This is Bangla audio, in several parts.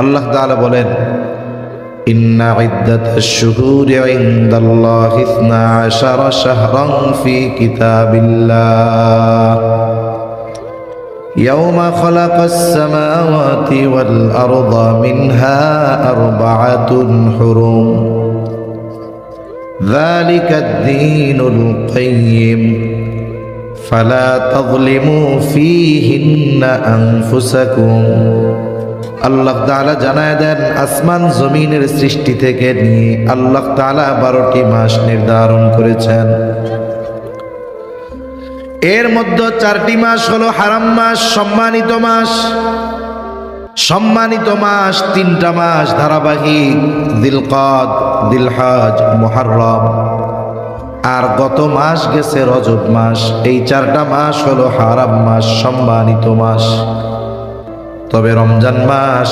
আল্লাহ তাআলা বলেন, ইন্না ইদ্দাতাশ শুহুরি ইনদাল্লাহি 12 শাহরান ফি কিতাবিল্লাহ ইয়াওমা খালাকাস সামাওয়াতি ওয়াল আরদা মিনহা আরবাআতুন হুরুম যালিকাদ দীনুল কাইয়্যিম ফালা তাযলিমু ফীহিন্না আনফুসাকুম। আল্লাহ তাআলা জানায় দেন, আসমান জমিনের সৃষ্টি থেকে নিয়ে আল্লাহ তাআলা 12টি মাস নির্ধারণ করেছেন। এর মধ্যে 4টি মাস হলো হারাম মাস, সম্মানিত মাস। সম্মানিত মাস 3টা মাস ধারাবাহিক, জিলকাদ, জিলহজ, মুহররম। আর গত মাস গেছে রজব মাস। এই 4টা মাস হলো হারাম মাস, সম্মানিত মাস। তবে রমজান মাস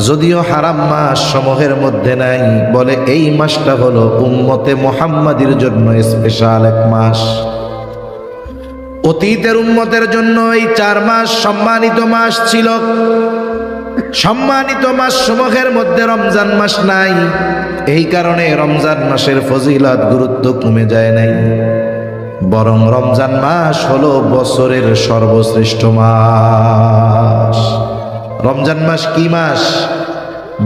যদিও হারাম মাস সমূহের মধ্যে নাই, বলে এই মাসটা হলো উম্মতে মুহাম্মাদির জন্য স্পেশাল এক মাস। অতীতের উম্মতের জন্য এই 4 মাস সম্মানিত মাস ছিল। সম্মানিত মাস সমূহের মধ্যে রমজান মাস নাই, এই কারণে রমজান মাসের ফজিলত গুরুত্ব কমে যায় নাই, বরং রমজান মাস হলো বছরের সর্বশ্রেষ্ঠ মাস। রমজান মাস কি মাস?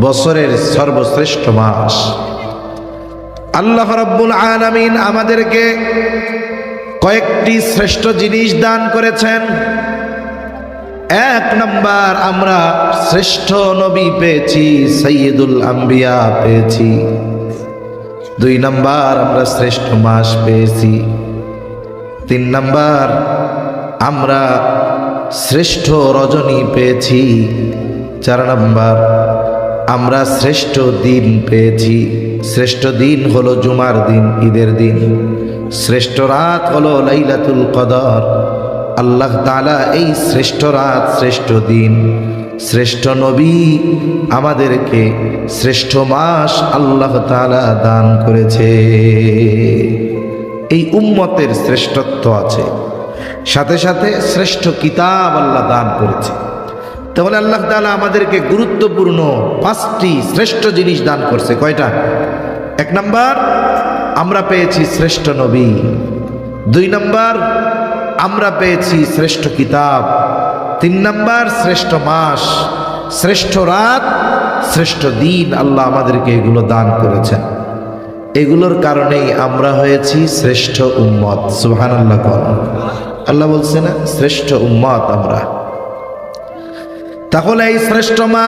বছরের সর্বশ্রেষ্ঠ মাস। আল্লাহ রাব্বুল আলামিন আমাদেরকে কয়েকটি শ্রেষ্ঠ জিনিস দান করেছেন। 1 নাম্বার, আমরা শ্রেষ্ঠ নবী পেয়েছি, সাইয়্যিদুল আম্বিয়া পেয়েছি। 2 নাম্বার, আমরা শ্রেষ্ঠ মাস পেয়েছি। 3 নাম্বার, আমরা শ্রেষ্ঠ রজনী পেয়েছি। 4 নাম্বার, আমরা শ্রেষ্ঠ দিন পেয়েছি। শ্রেষ্ঠ দিন হলো জুমার দিন, ঈদের দিন। শ্রেষ্ঠ রাত হলো লাইলাতুল কদর। আল্লাহ তাআলা এই শ্রেষ্ঠ রাত, শ্রেষ্ঠ দিন, শ্রেষ্ঠ নবী, আমাদেরকে শ্রেষ্ঠ মাস আল্লাহ তাআলা দান করেছে। এই উম্মতের শ্রেষ্ঠত্ব আছে, সাথে সাথে শ্রেষ্ঠ কিতাব আল্লাহ দান করেছে। তাহলে আল্লাহ তাআলা আমাদেরকে গুরুত্বপূর্ণ 5টি শ্রেষ্ঠ জিনিস দান করছে। কয়টা? 1 নাম্বার, আমরা পেয়েছি শ্রেষ্ঠ নবী। 2 নাম্বার, আমরা পেয়েছি শ্রেষ্ঠ কিতাব। 3 নাম্বার, শ্রেষ্ঠ মাস, শ্রেষ্ঠ রাত, শ্রেষ্ঠ দিন। আল্লাহ আমাদেরকে এগুলো দান করেছেন। এগুলোর কারণেই আমরা হয়েছি শ্রেষ্ঠ উম্মত। সুবহানাল্লাহ। আল্লাহ বলছে না, শ্রেষ্ঠ উম্মত আমরা। তাহলে এই শ্রেষ্ঠ